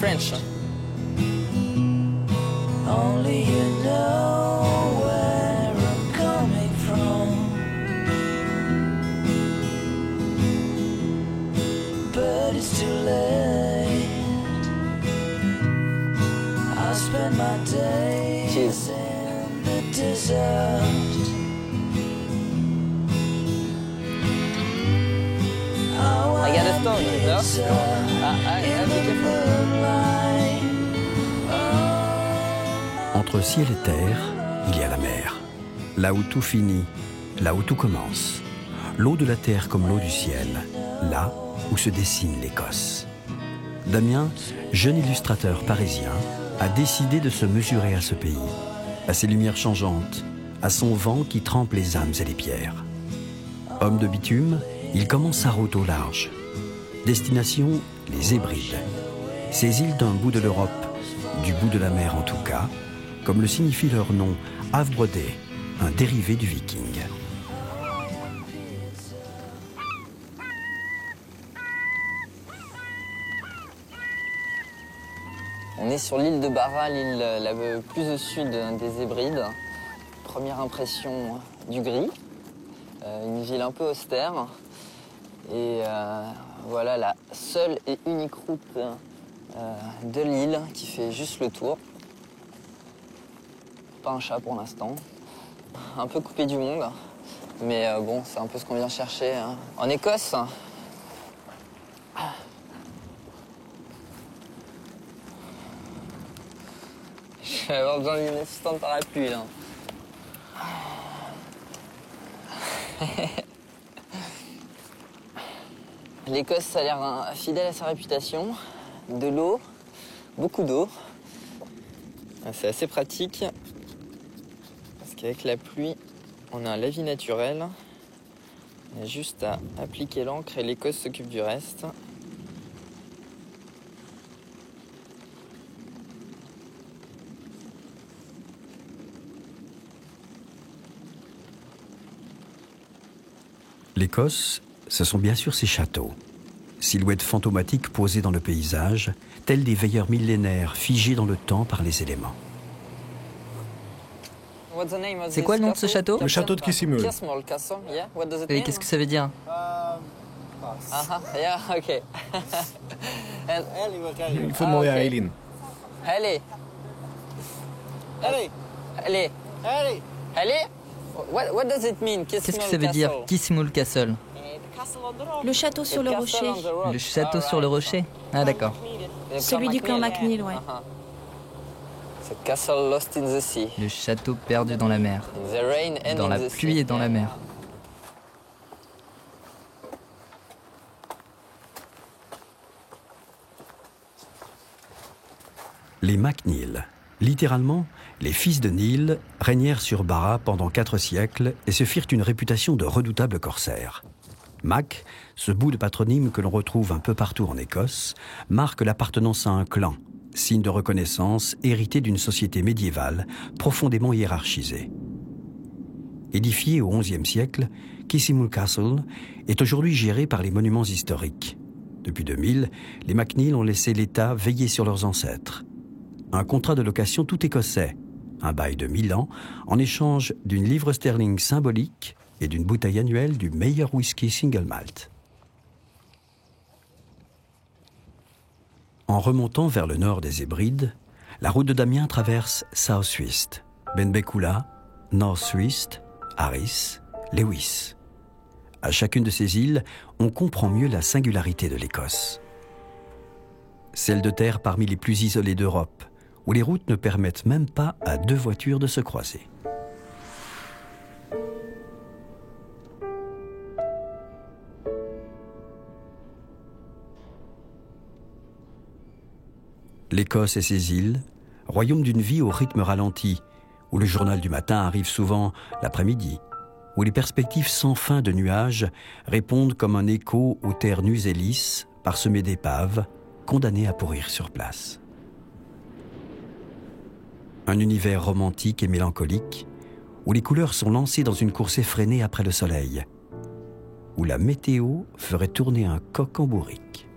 French. Only you know where I'm coming from. But it's too late. I spend my days Cheers. in the desert. I got a stone, no? I be careful. Entre ciel et terre, il y a la mer. Là où tout finit, là où tout commence. L'eau de la terre comme l'eau du ciel, là où se dessine l'Écosse. Damien, jeune illustrateur parisien, a décidé de se mesurer à ce pays, à ses lumières changeantes, à son vent qui trempe les âmes et les pierres. Homme de bitume, il commence sa route au large. Destination, les Hébrides. Ces îles d'un bout de l'Europe, du bout de la mer en tout cas, comme le signifie leur nom, Havbrodé, un dérivé du viking. On est sur l'île de Barra, l'île la plus au sud des Hébrides. Première impression du gris, une ville un peu austère. Et voilà la seule et unique route de l'île qui fait juste le tour. Pas un chat pour l'instant. Un peu coupé du monde, mais bon, c'est un peu ce qu'on vient chercher en Écosse. Je vais avoir besoin d'une assistante parapluie là. L'Écosse, ça a l'air fidèle à sa réputation. De l'eau, beaucoup d'eau. C'est assez pratique. Parce qu'avec la pluie, on a un lavis naturel. On a juste à appliquer l'encre et l'Écosse s'occupe du reste. L'Écosse, ce sont bien sûr ses châteaux. Silhouettes fantomatiques posées dans le paysage, tels des veilleurs millénaires figés dans le temps par les éléments. C'est quoi le nom de ce château? Le château de Kissimul. Et qu'est-ce que ça veut dire? Yeah, okay. Il faut demander à Eileen. Allez. Allez. Allez. What does it mean? Qu'est-ce que ça veut dire, Kissimul Castle? Le château sur le rocher. Le château sur le rocher? Ah d'accord. Celui du clan MacNeil, ouais. The castle lost in the sea. Le château perdu dans la mer. In the rain and Dans in la the pluie sea. et dans la mer. Les MacNeil, littéralement, les fils de Neil, régnèrent sur Barra pendant 4 siècles et se firent une réputation de redoutables corsaires. Mac, ce bout de patronyme que l'on retrouve un peu partout en Écosse, marque l'appartenance à un clan, signe de reconnaissance hérité d'une société médiévale profondément hiérarchisée. Édifié au XIe siècle, Kissimul Castle est aujourd'hui géré par les monuments historiques. Depuis 2000, les MacNeil ont laissé l'État veiller sur leurs ancêtres. Un contrat de location tout écossais, un bail de 1000 ans, en échange d'une livre sterling symbolique et d'une bouteille annuelle du meilleur whisky single malt. En remontant vers le nord des Hébrides, la route de Damien traverse South Uist, Benbecula, North Uist, Harris, Lewis. À chacune de ces îles, on comprend mieux la singularité de l'Écosse. Celle de terre parmi les plus isolées d'Europe, où les routes ne permettent même pas à 2 voitures de se croiser. L'Écosse et ses îles, royaume d'une vie au rythme ralenti, où le journal du matin arrive souvent l'après-midi, où les perspectives sans fin de nuages répondent comme un écho aux terres nues et lisses, parsemées d'épaves, condamnées à pourrir sur place. Un univers romantique et mélancolique, où les couleurs sont lancées dans une course effrénée après le soleil, où la météo ferait tourner un coq en bourrique.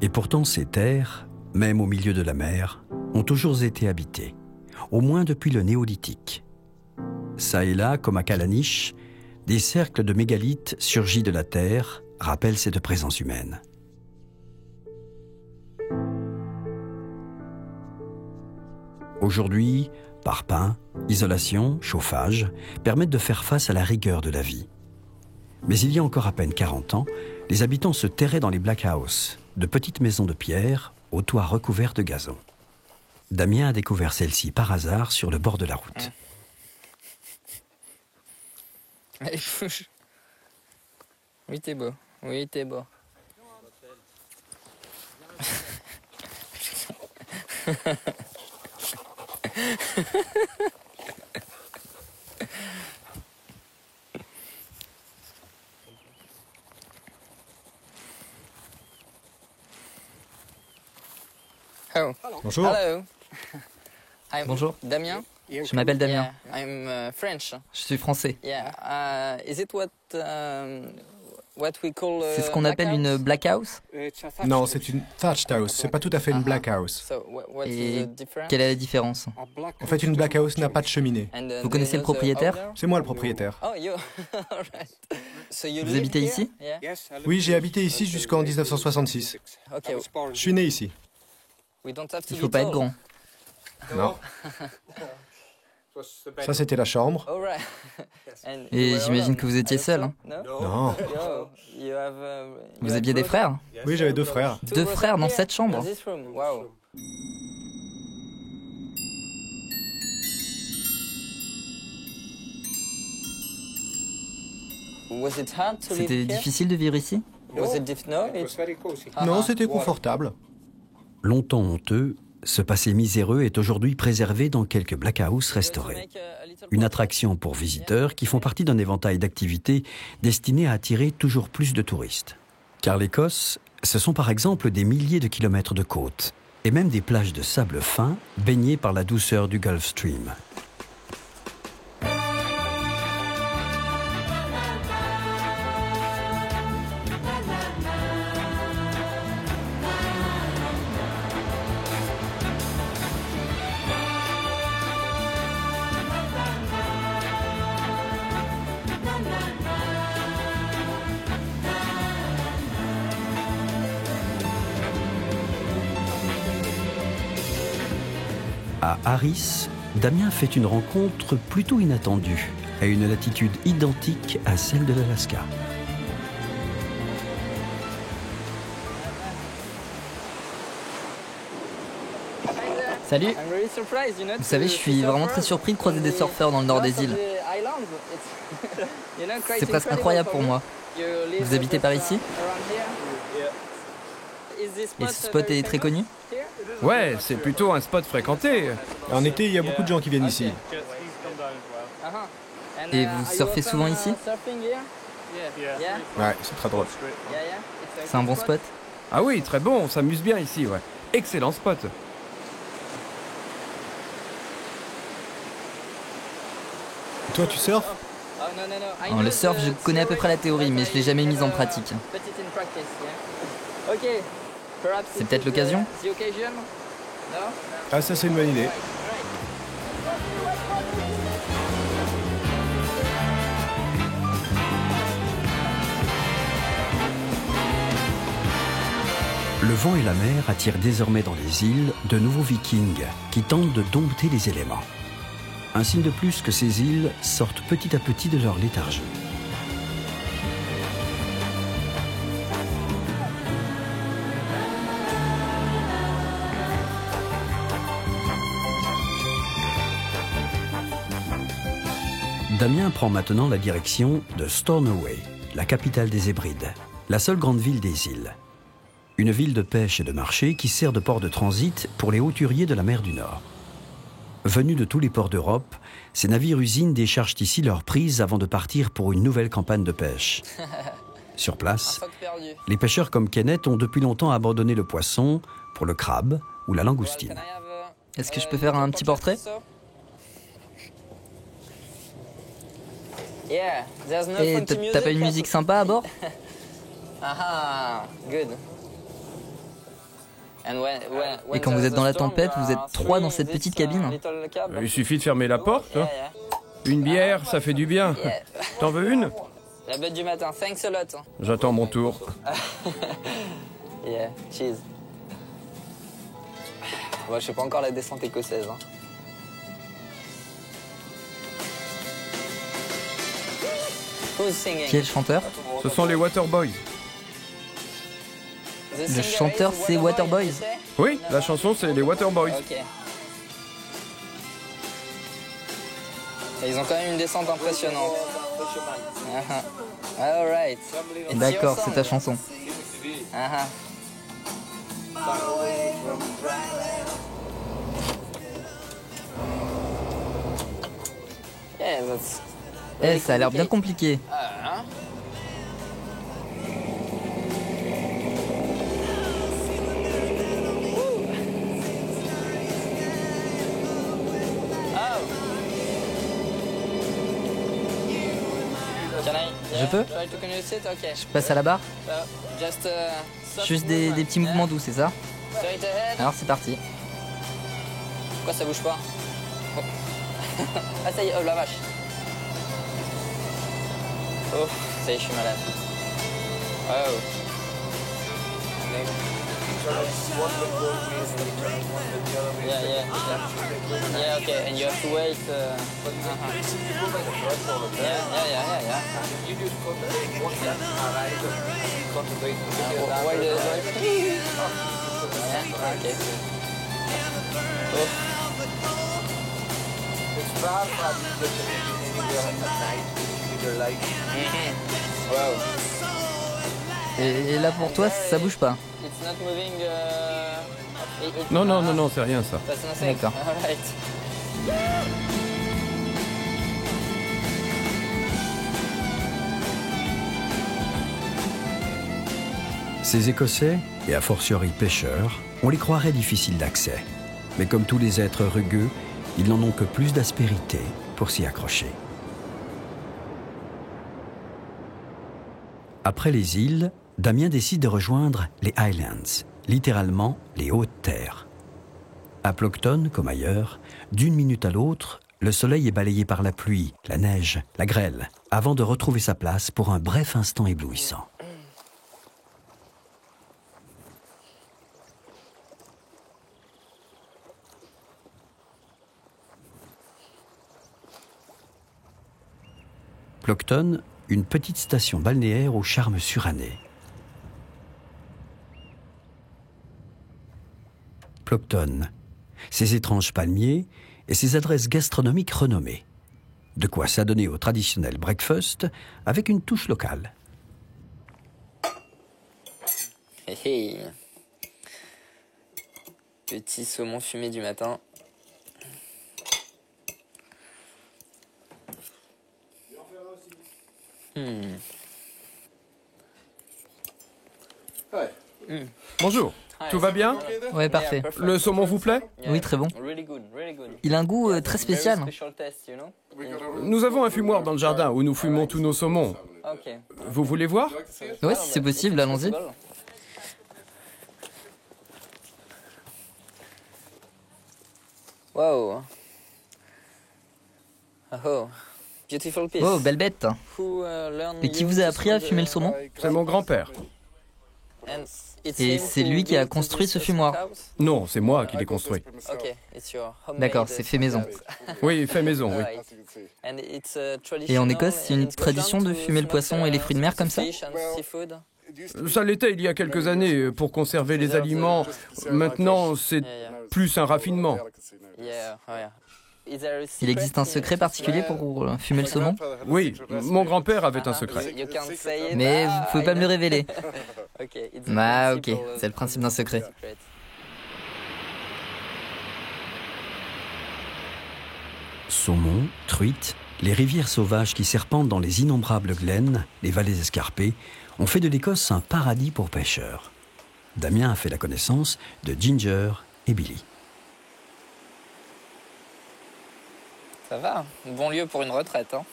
Et pourtant ces terres, même au milieu de la mer, ont toujours été habitées, au moins depuis le néolithique. Ça et là, comme à Calaniche, des cercles de mégalithes surgis de la terre rappellent cette présence humaine. Aujourd'hui, parpaings, isolation, chauffage permettent de faire face à la rigueur de la vie. Mais il y a encore à peine 40 ans, les habitants se terraient dans les black houses, de petites maisons de pierre aux toits recouverts de gazon. Damien a découvert celle-ci par hasard sur le bord de la route. Allez, bouge. Oui, t'es beau. Oui, t'es beau. Oh. Bonjour. Hello. Bonjour. Damien. Je m'appelle Damien. Yeah, I'm French. Je suis français. Yeah. Is it what we call C'est ce qu'on appelle une black house. Non, c'est une thatched house. C'est pas tout à fait une black house. So what is Et the difference? quelle est la différence? En fait, une black house n'a pas de cheminée. And, Vous connaissez le propriétaire? C'est moi le propriétaire. Oh, you. Alright. So you Vous live habitez here? ici? Yeah. Oui, j'ai habité ici jusqu'en 1966. Okay. Je suis né ici. We don't have to Il be faut pas être tall. grand. Non. Ça, c'était la chambre. Alright. And Et you were j'imagine alone. que vous étiez seul. Hein. No. Non. Yo, you have, Vous you aviez had des brothers? frères? Oui, j'avais deux frères. Deux frères dans cette chambre? In this room. Wow. Was it hard to live C'était here? difficile de vivre ici? Was it no, Non, c'était confortable. Longtemps honteux, ce passé miséreux est aujourd'hui préservé dans quelques black houses restaurés. Une attraction pour visiteurs qui font partie d'un éventail d'activités destinées à attirer toujours plus de touristes. Car l'Écosse, ce sont par exemple des milliers de kilomètres de côtes et même des plages de sable fin baignées par la douceur du Gulf Stream. À Harris, Damien fait une rencontre plutôt inattendue, à une latitude identique à celle de l'Alaska. Salut. I'm really surprised, you know, Vous savez, je suis vraiment très surpris de croiser des surfeurs dans le nord des îles. C'est presque incroyable pour moi. Vous habitez par ici? Et ce spot est très connu? Ouais, c'est plutôt un spot fréquenté. En été, il y a beaucoup de gens qui viennent ici. Et vous surfez souvent ici? Ouais, c'est très drôle. C'est un bon spot? Ah oui, très bon, on s'amuse bien ici, ouais. Excellent spot. Toi, tu surfes? Le surf, je connais à peu près la théorie, mais je l'ai jamais mise en pratique. C'est peut-être l'occasion? Ah, ça, c'est une bonne idée. Le vent et la mer attirent désormais dans les îles de nouveaux vikings qui tentent de dompter les éléments. Un signe de plus que ces îles sortent petit à petit de leur léthargie. Damien prend maintenant la direction de Stornoway, la capitale des Hébrides, la seule grande ville des îles. Une ville de pêche et de marché qui sert de port de transit pour les hauturiers de la mer du Nord. Venus de tous les ports d'Europe, ces navires-usines déchargent ici leurs prises avant de partir pour une nouvelle campagne de pêche. Sur place, les pêcheurs comme Kenneth ont depuis longtemps abandonné le poisson pour le crabe ou la langoustine. Est-ce que je peux faire un petit portrait? Et t'as pas une musique sympa à bord? Ah, good. Et quand vous êtes dans la tempête, vous êtes 3 dans cette petite cabine? Il suffit de fermer la porte. Hein. Une bière, ça fait du bien. T'en veux une? La bête du matin, thanks a lot. J'attends mon tour. Yeah, cheese. Moi, je sais pas encore la descente écossaise. Hein. Who's singing? Qui est le chanteur? Ce sont les Waterboys. Le chanteur, c'est Waterboys. Oui, la chanson, c'est les Waterboys. Ok. Et ils ont quand même une descente impressionnante. Alright. D'accord, c'est ta chanson. Yeah, that's... Eh, ça a l'air bien compliqué. Je peux? Je passe à la barre? Juste des petits mouvements doux, c'est ça? Alors c'est parti. Pourquoi ça bouge pas? Ah ça y est, oh la vache. Oh, ça y est, je suis malade. Oh. Yeah, okay, and you have to wait. Yeah. Why the... Yeah, okay. Oh. Wow. Et là pour toi, ça bouge pas? It's not moving, Non, non, non, non, c'est rien ça. That's nothing. D'accord. All right. Ces Écossais, et a fortiori pêcheurs, on les croirait difficiles d'accès. Mais comme tous les êtres rugueux, ils n'en ont que plus d'aspérité pour s'y accrocher. Après les îles, Damien décide de rejoindre les Highlands, littéralement les hautes terres. À Ploughton, comme ailleurs, d'une minute à l'autre, le soleil est balayé par la pluie, la neige, la grêle, avant de retrouver sa place pour un bref instant éblouissant. Ploughton, une petite station balnéaire au charme suranné. Ploughton, ses étranges palmiers et ses adresses gastronomiques renommées. De quoi s'adonner au traditionnel breakfast avec une touche locale. Hey, hey. Petit saumon fumé du matin. Bonjour, tout va bien? Ouais, parfait. Le saumon vous plaît? Oui, très bon. Il a un goût très spécial. Nous avons un fumoir dans le jardin où nous fumons tous nos saumons. Vous voulez voir? Ouais, si c'est possible, allons-y. Wow. Oh. Beautiful piece. Oh, belle bête. Et qui vous a appris à fumer le saumon? C'est mon grand-père. Et c'est lui qui a construit ce fumoir? Non, c'est moi qui l'ai construit. D'accord, c'est fait maison. Oui, fait maison, oui. Et en Écosse, c'est une tradition de fumer le poisson et les fruits de mer comme ça? Ça l'était il y a quelques années pour conserver les aliments. Maintenant, c'est plus un raffinement. Il existe un secret particulier pour fumer le saumon? Oui, mon grand-père avait un secret. Mais vous pouvez pas me le révéler. Ah ok, c'est le principe d'un secret. Saumon, truite, les rivières sauvages qui serpentent dans les innombrables glaines, les vallées escarpées, ont fait de l'Écosse un paradis pour pêcheurs. Damien a fait la connaissance de Ginger et Billy. Ça va, bon lieu pour une retraite. Hein.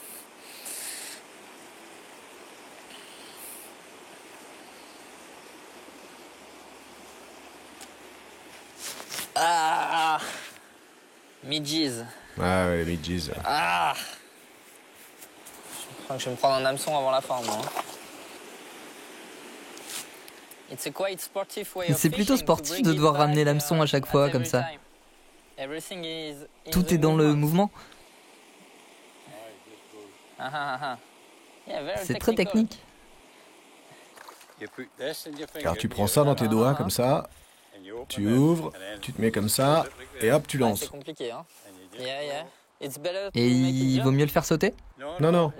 Midges. Ah ouais, les Midges. Ah! Je crois que je vais me prendre un hameçon avant la fin, moi. C'est plutôt sportif de devoir ramener l'hameçon à chaque fois, comme ça. Tout est dans le mouvement. C'est très technique. Car tu prends ça dans tes doigts, comme ça, tu ouvres, tu te mets comme ça, et hop, tu lances. C'est compliqué, hein? Et il vaut mieux le faire sauter? Non, non,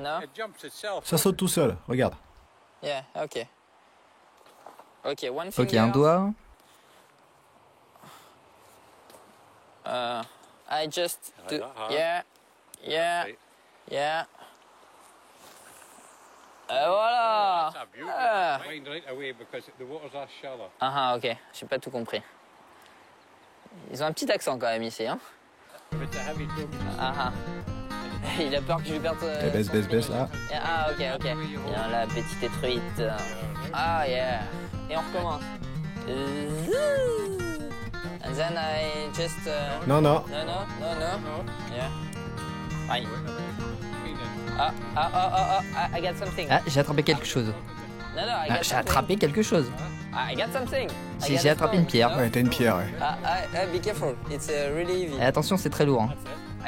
ça saute tout seul, regarde. Ok, un doigt. I just do... Yeah. Voilà! Ok, j'ai pas tout compris. Ils ont un petit accent quand même ici, hein? Il a peur que je lui perde... Baisse, là. Ok. Viens là, petite truite. Yeah. Et on recommence. And then I just... Non. No. Yeah. Aïe. I got something. Ah, j'ai attrapé quelque chose. No, J'ai attrapé quelque chose. I got something. J'ai attrapé une pierre. Ouais, t'as une pierre, ouais. Be careful. It's really heavy. Et attention, c'est très lourd. Hein.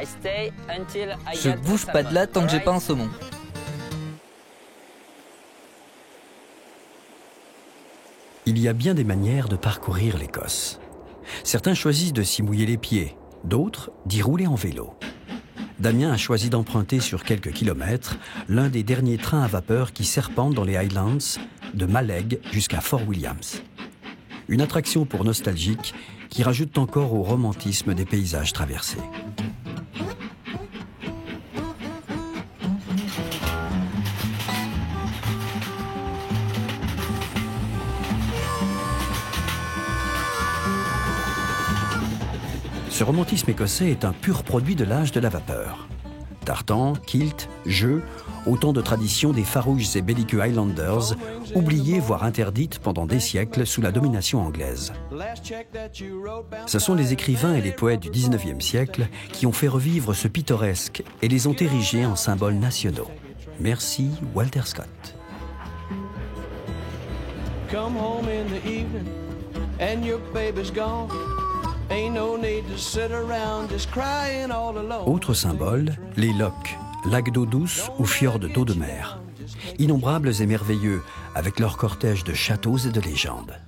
I stay until I Je get bouge the pas de là salmon, tant que j'ai alright? pas un saumon. Il y a bien des manières de parcourir l'Écosse. Certains choisissent de s'y mouiller les pieds, d'autres d'y rouler en vélo. Damien a choisi d'emprunter sur quelques kilomètres l'un des derniers trains à vapeur qui serpentent dans les Highlands, de Mallaig jusqu'à Fort Williams. Une attraction pour nostalgiques qui rajoute encore au romantisme des paysages traversés. Ce romantisme écossais est un pur produit de l'âge de la vapeur. Tartan, kilt, jeux, autant de traditions des farouches et belliqueux Highlanders, oubliées voire interdites pendant des siècles sous la domination anglaise. Ce sont les écrivains et les poètes du XIXe siècle qui ont fait revivre ce pittoresque et les ont érigés en symboles nationaux. Merci Walter Scott. Come home in the evening and your baby's gone. Ain't no need to sit around just crying all alone. Autre symbole, les lochs, lacs d'eau douce ou fjords d'eau de mer. Innombrables et merveilleux, avec leur cortège de châteaux et de légendes.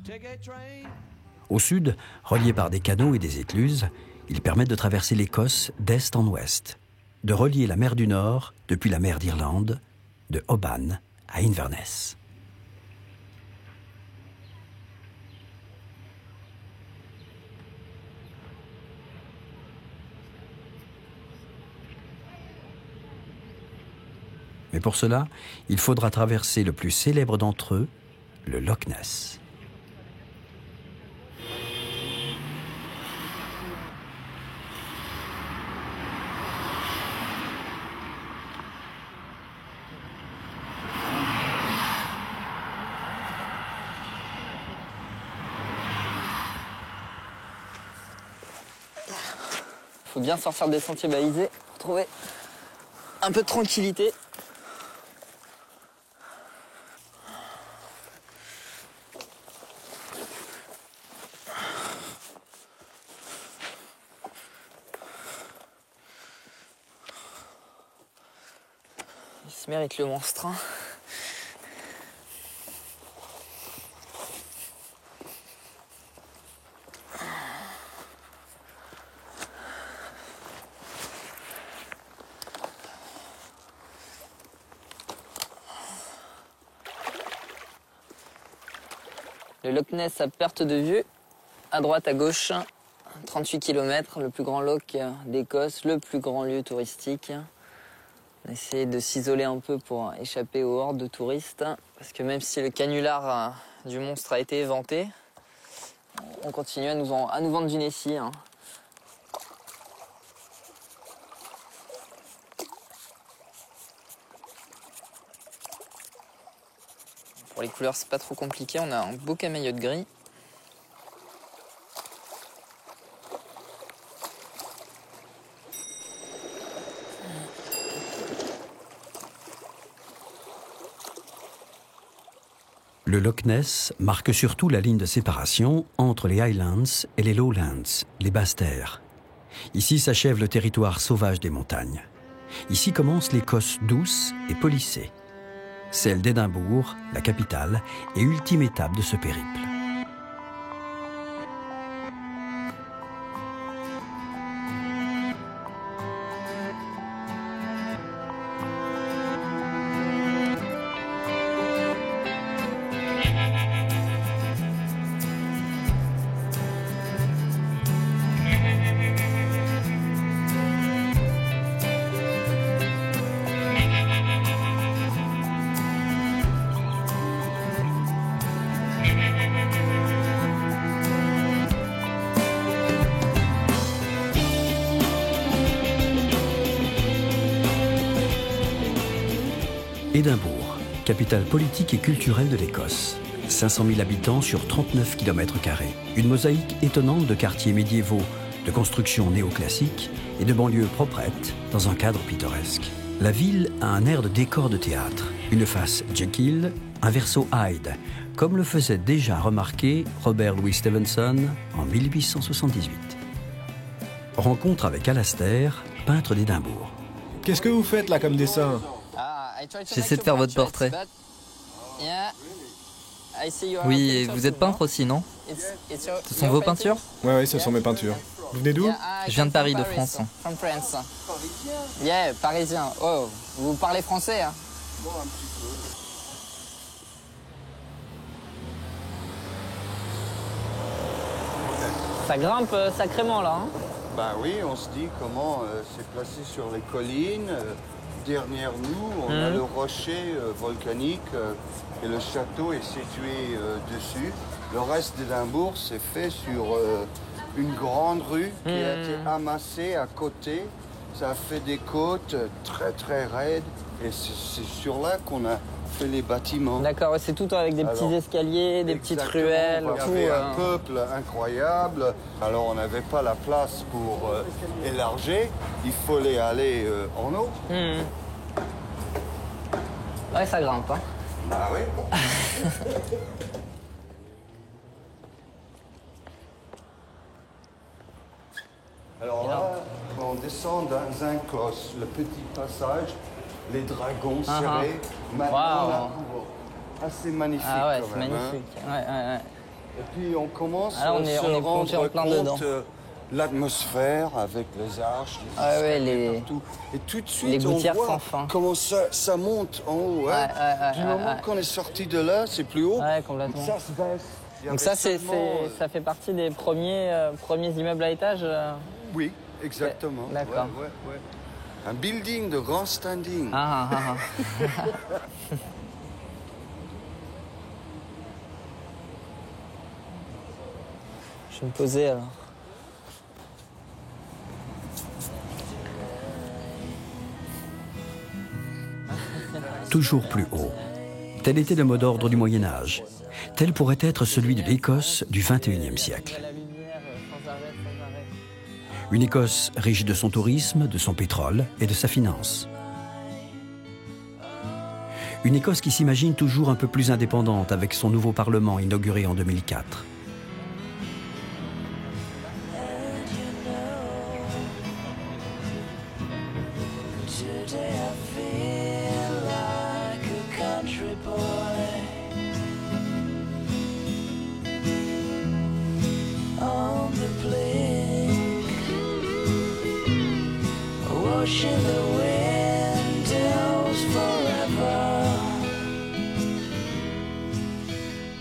Au sud, reliés par des canaux et des écluses, ils permettent de traverser l'Écosse d'est en ouest, de relier la mer du Nord depuis la mer d'Irlande, de Oban à Inverness. Mais pour cela, il faudra traverser le plus célèbre d'entre eux, le Loch Ness. Il faut bien sortir des sentiers balisés pour trouver un peu de tranquillité. Il se mérite le monstre. Hein. Le Loch Ness à perte de vue, à droite, à gauche, 38 km, le plus grand loch d'Écosse, le plus grand lieu touristique. On a essayé de s'isoler un peu pour échapper aux hordes de touristes, parce que même si le canular du monstre a été éventé, on continue à nous vendre du Nessie. Hein. Pour les couleurs, c'est pas trop compliqué. On a un beau camaïeu gris. Le Loch Ness marque surtout la ligne de séparation entre les Highlands et les Lowlands, les basses terres. Ici s'achève le territoire sauvage des montagnes. Ici commence l'Écosse douce et polissée. Celle d'Édimbourg, la capitale, et ultime étape de ce périple. Édimbourg, capitale politique et culturelle de l'Écosse. 500 000 habitants sur 39 km². Une mosaïque étonnante de quartiers médiévaux, de constructions néoclassiques et de banlieues proprettes dans un cadre pittoresque. La ville a un air de décor de théâtre, une face Jekyll, un verso Hyde, comme le faisait déjà remarquer Robert Louis Stevenson en 1878. Rencontre avec Alastair, peintre d'Édimbourg. Qu'est-ce que vous faites là comme dessin? J'essaie de faire votre portrait. Oui, et vous êtes peintre aussi, non? Ce sont vos peintures? Ouais, ce sont mes peintures. Vous venez d'où? Je viens de Paris, de France. Parisien. Oh, vous parlez français, hein? Bon, un petit peu. Ça grimpe sacrément, là, hein? Ben oui, on se dit comment c'est placé sur les collines. Derrière nous, on a le rocher volcanique et le château est situé dessus. Le reste d'Édimbourg, c'est fait sur une grande rue qui a été amassée à côté. Ça a fait des côtes très très raides et c'est sur là qu'on a fait les bâtiments. D'accord, c'est tout avec des petits escaliers, des petites ruelles. Il y avait un peuple incroyable. Alors on n'avait pas la place pour élargir. Il fallait aller en eau. Ouais, ça grimpe, hein. Ah oui. Alors là, on descend dans un cloche, le petit passage, les dragons serrés. Maintenant, la cour. Assez magnifique. Ah ouais, c'est même, magnifique. Hein. Ouais. Et puis on commence à se rendre compte dedans. L'atmosphère avec les arches, les partout. Et tout de suite, les gouttières on voit sans fin. comment ça monte en haut. Hein. Du moment qu'on est sorti de là, c'est plus haut. Ouais, complètement. Ça se baisse. Donc ça, ça fait partie des premiers immeubles à étage. Oui, exactement. D'accord. Ouais. Un building de grand standing. Je vais me poser alors. Toujours plus haut. Tel était le mot d'ordre du Moyen-Âge. Tel pourrait être celui de l'Écosse du XXIe siècle. Une Écosse riche de son tourisme, de son pétrole et de sa finance. Une Écosse qui s'imagine toujours un peu plus indépendante avec son nouveau Parlement inauguré en 2004.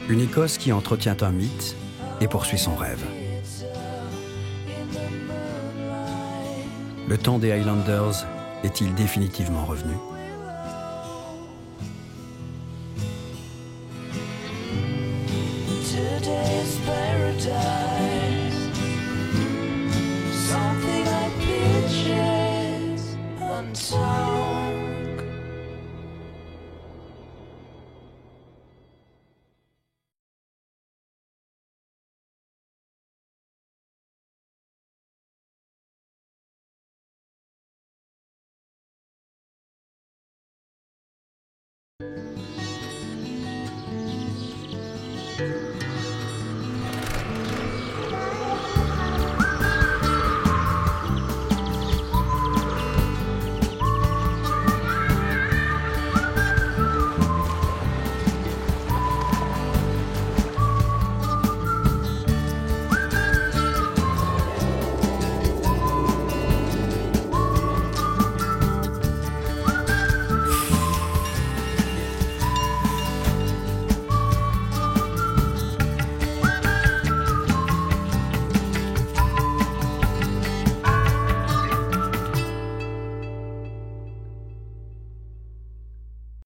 Une Écosse qui entretient un mythe et poursuit son rêve. Le temps des Highlanders est-il définitivement revenu ?